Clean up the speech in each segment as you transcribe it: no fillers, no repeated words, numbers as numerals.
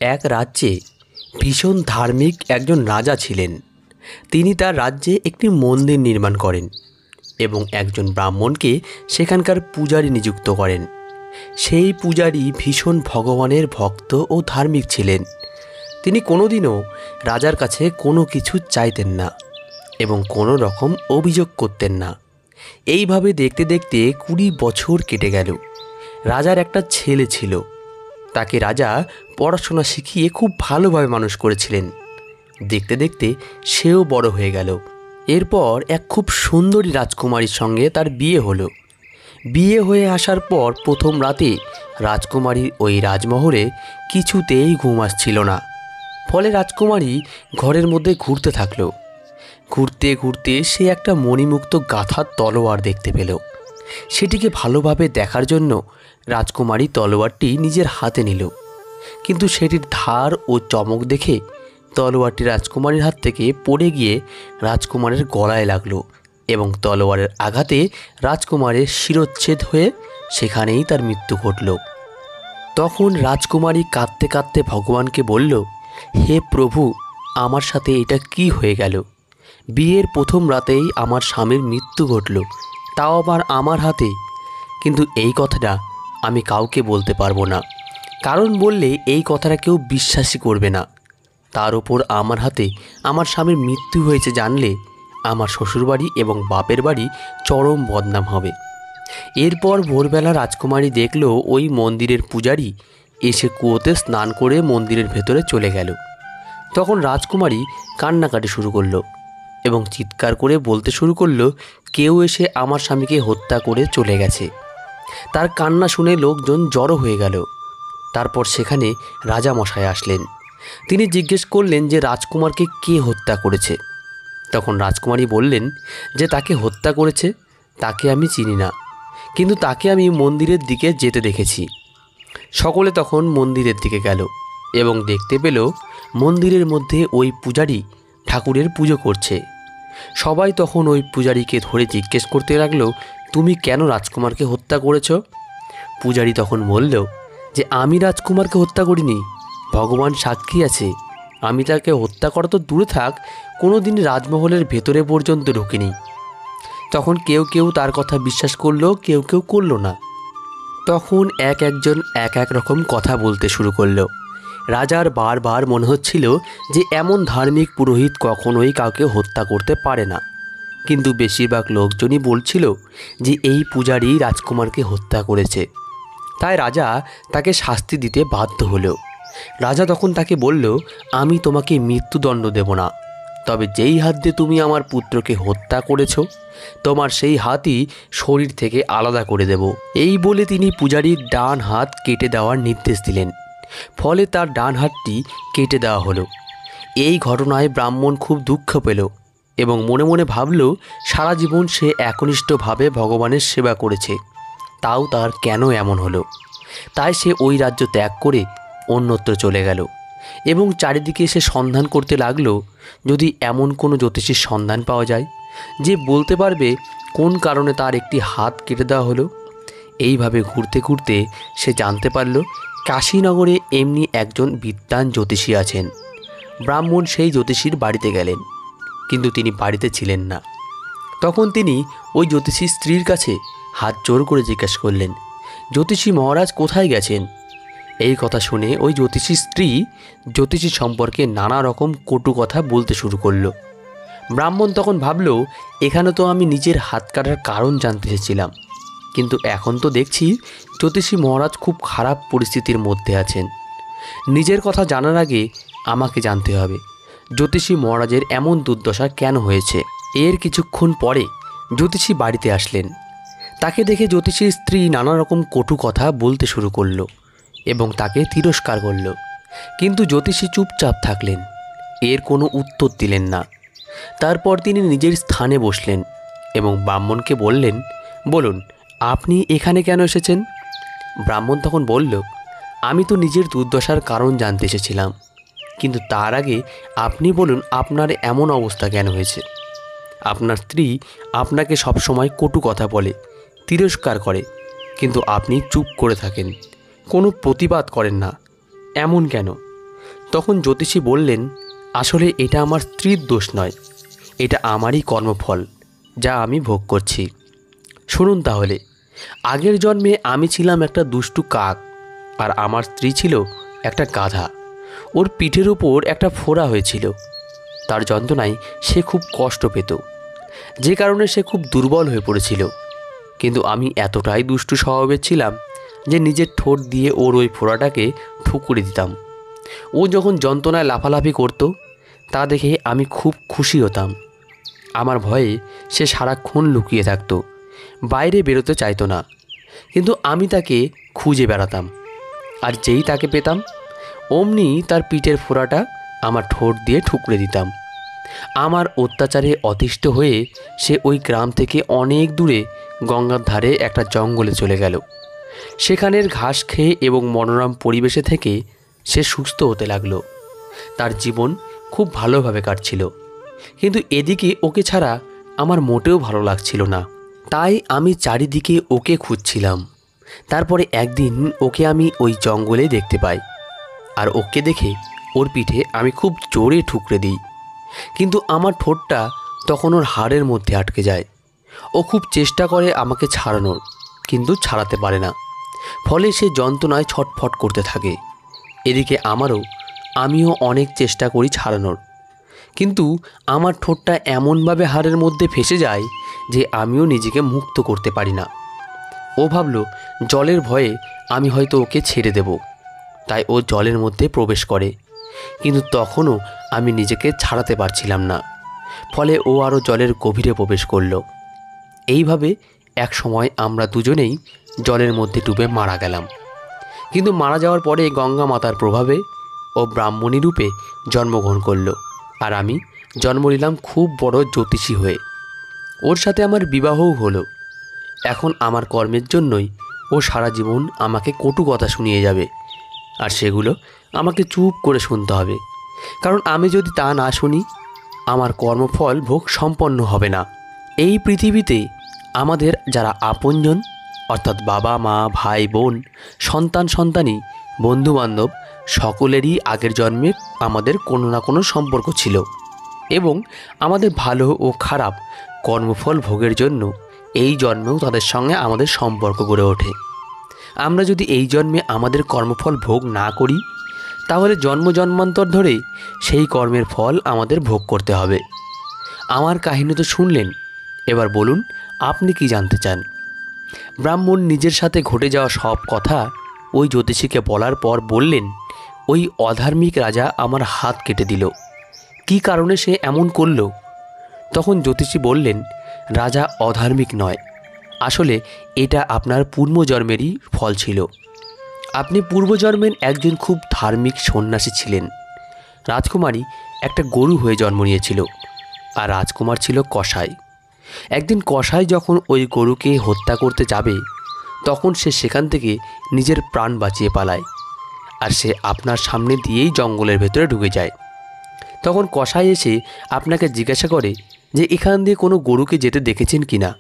এক রাজ্যে ভীষণ ধার্মিক একজন রাজা ছিলেন। তিনি তার রাজ্যে একটি মন্দির নির্মাণ করেন এবং একজন ব্রাহ্মণকে সেখানকার পূজারী নিযুক্ত করেন। সেই পূজারী ভীষণ ভগবানের ভক্ত ও ধার্মিক ছিলেন। তিনি কোনোদিনও রাজার কাছে কোনো কিছু চাইতেন না এবং কোনো রকম অভিযোগ করতেন না। এইভাবে দেখতে দেখতে 20 বছর কেটে গেল। রাজার একটা ছেলে ছিল। তাকে রাজা পড়াশোনা শিখিয়ে খুব ভালোভাবে মানুষ করেছিলেন। দেখতে দেখতে সেও বড় হয়ে গেল। এরপর এক খুব সুন্দরী রাজকুমারীর সঙ্গে তার বিয়ে হলো। বিয়ে হয়ে আসার পর প্রথম রাতে রাজকুমারীর ওই রাজমহলে কিছুতেই ঘুম আসছিল না। ফলে রাজকুমারী ঘরের মধ্যে ঘুরতে থাকলো। ঘুরতে ঘুরতে সে একটা মণিমুক্ত গাঁথার তলোয়ার দেখতে পেল। সেটিকে ভালোভাবে দেখার জন্য রাজকুমারী তলোয়ারটি নিজের হাতে নিল, কিন্তু সেটির ধার ও চমক দেখে তলোয়ারটি রাজকুমারীর হাত থেকে পড়ে গিয়ে রাজকুমারের গলায় লাগলো এবং তলোয়ারের আঘাতে রাজকুমারের শিরচ্ছেদ হয়ে সেখানেই তার মৃত্যু ঘটল। তখন রাজকুমারী কাঁদতে কাঁদতে ভগবানকে বলল, হে প্রভু, আমার সাথে এটা কি হয়ে গেল? বিয়ের প্রথম রাতেই আমার স্বামীর মৃত্যু ঘটল, তাও আবার আমার হাতে। কিন্তু এই কথাটা আমি কাউকে বলতে পারবো না, কারণ বললে এই কথাটা কেউ বিশ্বাসই করবে না। তার উপর আমার হাতে আমার স্বামীর মৃত্যু হয়েছে জানলে আমার শ্বশুরবাড়ি এবং বাপের বাড়ি চরম বদনাম হবে। এরপর ভোরবেলা রাজকুমারী দেখল ওই মন্দিরের পূজারী এসে কুয়োতে স্নান করে মন্দিরের ভেতরে চলে গেল। তখন রাজকুমারী কান্নাকাটি শুরু করলো এবং চিৎকার করে বলতে শুরু করলো, কেউ এসে আমার স্বামীকে হত্যা করে চলে গেছে। তার কান্না শুনে লোকজন জড়ো হয়ে গেল। তারপর সেখানে রাজামশাই আসলেন। তিনি জিজ্ঞেস করলেন যে রাজকুমারকে কে হত্যা করেছে। তখন রাজকুমারী বললেন যে তাকে হত্যা করেছে তাকে আমি চিনি না, কিন্তু তাকে আমি মন্দিরের দিকে যেতে দেখেছি। সকলে তখন মন্দিরের দিকে গেল এবং দেখতে পেল মন্দিরের মধ্যে ওই পূজারী ঠাকুরের পুজো করছে। সবাই তখন ওই পূজারীকে ধরে জিজ্ঞেস করতে লাগলো, তুমি কেন রাজকুমারকে হত্যা করেছ? পূজারী তখন বলল যে আমি রাজকুমারকে হত্যা করিনি, ভগবান সাক্ষী আছে। আমি তাকে হত্যা করা তো দূরে থাক, কোনো দিন রাজমহলের ভেতরে পর্যন্ত ঢুকিনি। তখন কেউ কেউ তার কথা বিশ্বাস করলো, কেউ কেউ করলো না। তখন একজন এক রকম কথা বলতে শুরু করলো। রাজার বারবার মনে হচ্ছিল যে এমন ধার্মিক পুরোহিত কখনোই কাউকে হত্যা করতে পারে না, কিন্তু বেশিরভাগ লোকজনই বলছিল যে এই পূজারী রাজকুমারকে হত্যা করেছে। তাই রাজা তাকে শাস্তি দিতে বাধ্য হলো। রাজা তখন তাকে বলল, আমি তোমাকে মৃত্যুদণ্ড দেব না, তবে যেই হাত দিয়ে তুমি আমার পুত্রকে হত্যা করেছ তোমার সেই হাতই শরীর থেকে আলাদা করে দেব। এই বলে তিনি পূজারীর ডান হাত কেটে দেওয়ার নির্দেশ দিলেন। ফলে তার ডান হাতটি কেটে দেওয়া হলো। এই ঘটনায় ব্রাহ্মণ খুব দুঃখ পেল এবং মনে মনে ভাবল সারা জীবন সে একনিষ্ঠভাবে ভগবানের সেবা করেছে, তাও তার কেন এমন হলো। তাই সে ওই রাজ্য ত্যাগ করে অন্যত্র চলে গেল এবং চারিদিকে সে সন্ধান করতে লাগলো যদি এমন কোনো জ্যোতিষীর সন্ধান পাওয়া যায় যে বলতে পারবে কোন কারণে তার একটি হাত কেটে দেওয়া হলো। এইভাবে ঘুরতে ঘুরতে সে জানতে পারল কাশীনগরে এমনি একজন বিদ্বান জ্যোতিষী আছেন। ব্রাহ্মণ সেই জ্যোতিষীর বাড়িতে গেলেন, কিন্তু তিনি বাড়িতে ছিলেন না। তখন তিনি ওই জ্যোতিষীর স্ত্রীর কাছে হাত জোর করে জিজ্ঞাসা করলেন, জ্যোতিষী মহারাজ কোথায় গেছেন? এই কথা শুনে ওই জ্যোতিষীর স্ত্রী জ্যোতিষী সম্পর্কে নানা রকম কটু কথা বলতে শুরু করলো। ব্রাহ্মণ তখন ভাবল, এখানে তো আমি নিজের হাত কাটার কারণ জানতে চেয়েছিলাম, কিন্তু এখন তো দেখছি জ্যোতিষী মহারাজ খুব খারাপ পরিস্থিতির মধ্যে আছেন। নিজের কথা জানার আগে আমাকে জানতে হবে জ্যোতিষী মহারাজের এমন দুর্দশা কেন হয়েছে। এর কিছুক্ষণ পরে জ্যোতিষী বাড়িতে আসলেন। তাকে দেখে জ্যোতিষীর স্ত্রী নানা রকম কটু কথা বলতে শুরু করলো এবং তাকে তিরস্কার করল, কিন্তু জ্যোতিষী চুপচাপ থাকলেন, এর কোনো উত্তর দিলেন না। তারপর তিনি নিজের স্থানে বসলেন এবং ব্রাহ্মণকে বললেন, বলুন আপনি এখানে কেন এসেছেন? ব্রাহ্মণ তখন বলল, আমি তো নিজের দুর্দশার কারণ জানতে এসেছিলাম, কিন্তু তার আগে আপনি বলুন আপনার এমন অবস্থা কেন হয়েছে। আপনার স্ত্রী আপনাকে সবসময় কটু কথা বলে, তিরস্কার করে, কিন্তু আপনি চুপ করে থাকেন, কোনো প্রতিবাদ করেন না, এমন কেন? তখন জ্যোতিষী বললেন, আসলে এটা আমার স্ত্রীর দোষ নয়, এটা আমারই কর্মফল যা আমি ভোগ করছি। শুনুন তাহলে, আগের জন্মে আমি ছিলাম একটা দুষ্টু কাক, আর আমার স্ত্রী ছিল একটা গাধা। ওর পিঠের উপর একটা ফোড়া হয়েছিল। তার যন্ত্রণায় সে খুব কষ্ট পেত, যে কারণে সে খুব দুর্বল হয়ে পড়েছিল। কিন্তু আমি এতটাই দুষ্টু স্বভাবের ছিলাম যে নিজের ঠোঁট দিয়ে ওর ওই ফোড়াটাকে ঠুকরে দিতাম। ও যখন যন্ত্রণায় লাফালাফি করত তা দেখে আমি খুব খুশি হতাম। আমার ভয়ে সে সারাক্ষণ লুকিয়ে থাকত, বাইরে বেরোতে চাইতো না। কিন্তু আমি তাকে খুঁজে বেড়াতাম, আর যেই তাকে পেতাম অমনি তার পিঠের ফোড়াটা আমার ঠোঁট দিয়ে ঠুকরে দিতাম। আমার অত্যাচারে অতিষ্ঠ হয়ে সে ওই গ্রাম থেকে অনেক দূরে গঙ্গার ধারে একটা জঙ্গলে চলে গেল। সেখানের ঘাস খেয়ে এবং মনোরম পরিবেশে থেকে সে সুস্থ হতে লাগলো। তার জীবন খুব ভালোভাবে কাটছিল। কিন্তু এদিকে ওকে ছাড়া আমার মোটেও ভালো লাগছিল না। তাই আমি চারিদিকে ওকে খুঁজছিলাম। তারপরে একদিন ওকে আমি ওই জঙ্গলে দেখতে পাই, আর ওকে দেখে ওর পিঠে আমি খুব জোরে ঠুকরে দিই। কিন্তু আমার ঠোঁটটা তখন ওর হাড়ের মধ্যে আটকে যায়। ও খুব চেষ্টা করে আমাকে ছাড়ানোর, কিন্তু ছাড়াতে পারে না। ফলে সে যন্ত্রণায় ছটফট করতে থাকে। এদিকে আমিও অনেক চেষ্টা করি ছাড়ানোর, কিন্তু আমার ঠোঁটটা এমনভাবে হাড়ের মধ্যে ফেঁসে যায় যে আমিও নিজেকে মুক্ত করতে পারি না। ও ভাবল জলের ভয়ে আমি হয়তো ওকে ছেড়ে দেব, তাই ও জলের মধ্যে প্রবেশ করে। কিন্তু তখনও আমি নিজেকে ছাড়াতে পারছিলাম না। ফলে ও আরও জলের গভীরে প্রবেশ করল। এইভাবে এক সময় আমরা দুজনেই জলের মধ্যে ডুবে মারা গেলাম। কিন্তু মারা যাওয়ার পরে গঙ্গা মাতার প্রভাবে ও ব্রাহ্মণী রূপে জন্মগ্রহণ করল, আর আমি জন্ম নিলাম খুব বড় জ্যোতিষী হয়ে। ওর সাথে আমার বিবাহও হলো। এখন আমার কর্মের জন্যই ও সারা জীবন আমাকে কটু কথা শুনিয়ে যাবে, আর সেগুলো আমাকে চুপ করে শুনতে হবে। কারণ আমি যদি তা না শুনি, আমার কর্মফল ভোগ সম্পন্ন হবে না। এই পৃথিবীতে আমাদের যারা আপনজন, অর্থাৎ বাবা মা ভাই বোন সন্তানী বন্ধুবান্ধব, সকলেরই আগের জন্মে আমাদের কোনো না কোনো সম্পর্ক ছিল, এবং আমাদের ভালো ও খারাপ কর্মফল ভোগের জন্য এই জন্মেও তাদের সঙ্গে আমাদের সম্পর্ক গড়ে ওঠে। আমরা যদি এই জন্মে আমাদের কর্মফল ভোগ না করি, তাহলে জন্ম জন্মান্তর ধরে সেই কর্মের ফল আমাদের ভোগ করতে হবে। আমার কাহিনী তো শুনলেন, এবার বলুন আপনি কি জানতে চান? ব্রাহ্মণ নিজের সাথে ঘটে যাওয়া সব কথা ওই জ্যোতিষীকে বলার পর বললেন, ওই অধার্মিক রাজা আমার হাত কেটে দিল। কি কারণে সে এমন করল? তখন জ্যোতিষী বললেন, রাজা অধার্মিক নয়, আসলে এটা আপনার পূর্বজন্মেরই ফল ছিল। আপনি পূর্বজন্মের একজন খুব ধার্মিক সন্ন্যাসী ছিলেন। রাজকুমারী একটা গরু হয়ে জন্ম নিয়েছিল, আর রাজকুমার ছিল কসাই। একদিন কসাই যখন ওই গরুকে হত্যা করতে যাবে, তখন সে সেখান থেকে নিজের প্রাণ বাঁচিয়ে পালায়, আর সে আপনার সামনে দিয়েই জঙ্গলের ভেতরে ঢুকে যায়। তখন কসাই এসে আপনাকে জিজ্ঞাসা করে যে এখান দিয়ে কোনো গরুকে যেতে দেখেছেন কি না।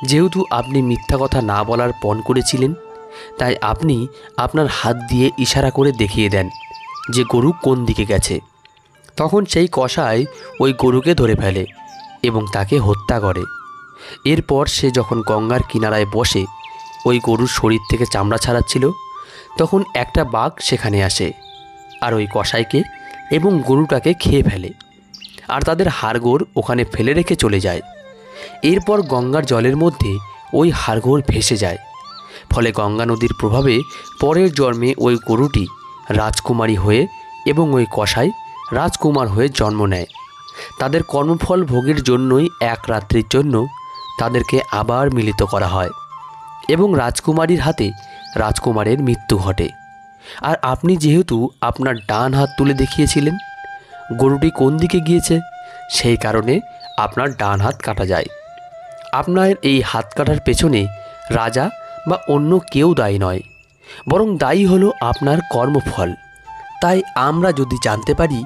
যেহেতু আপনি মিথ্যা কথা না বলার পণ করেছিলেন, তাই আপনি আপনার হাত দিয়ে ইশারা করে দেখিয়ে দেন যে গরু কোন দিকে গেছে। তখন সেই কসাই ওই গরুকে ধরে ফেলে এবং তাকে হত্যা করে। এরপর সে যখন গঙ্গার কিনারায় বসে ওই গরুর শরীর থেকে চামড়া ছাড়াচ্ছিল, তখন একটা বাঘ সেখানে আসে আর ওই কসাইকে এবং গরুটাকে খেয়ে ফেলে, আর তাদের হাড়গোড় ওখানে ফেলে রেখে চলে যায়। এরপর গঙ্গার জলের মধ্যে ওই হাড়গোড় ভেসে যায়। ফলে গঙ্গা নদীর প্রভাবে পরের জন্মে ওই গরুটি রাজকুমারী হয়ে এবং ওই কসাই রাজকুমার হয়ে জন্ম নেয়। তাদের কর্মফল ভোগের জন্যই এক রাত্রির জন্য তাদেরকে আবার মিলিত করা হয় এবং রাজকুমারীর হাতে রাজকুমারের মৃত্যু ঘটে। আর আপনি যেহেতু আপনার ডান হাত তুলে দেখিয়েছিলেন গরুটি কোন দিকে গিয়েছে, সেই কারণে আপনার ডান হাত কাটা যায়। আপনার এই হাত কাটার পেছনে রাজা বা অন্য কেউ দায়ী নয়, বরং দায়ী হলো আপনার কর্মফল। তাই আমরা যদি জানতে পারি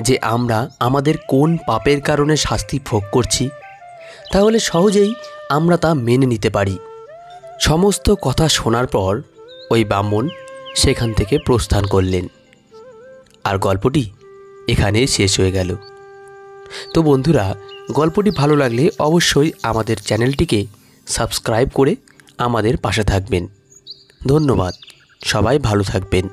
যে আমরা আমাদের কোন পাপের কারণে শাস্তি ভোগ করছি, তাহলে সহজেই আমরা তা মেনে নিতে পারি। সমস্ত কথা শোনার পর ওই ব্রাহ্মণ সেখান থেকে প্রস্থান করলেন। আর গল্পটি এখানেই শেষ হয়ে গেল। তো বন্ধুরা, গল্পটি ভালো লাগলে অবশ্যই আমাদের চ্যানেলটিকে সাবস্ক্রাইব করে আমাদের পাশে থাকবেন। ধন্যবাদ। সবাই ভালো থাকবেন।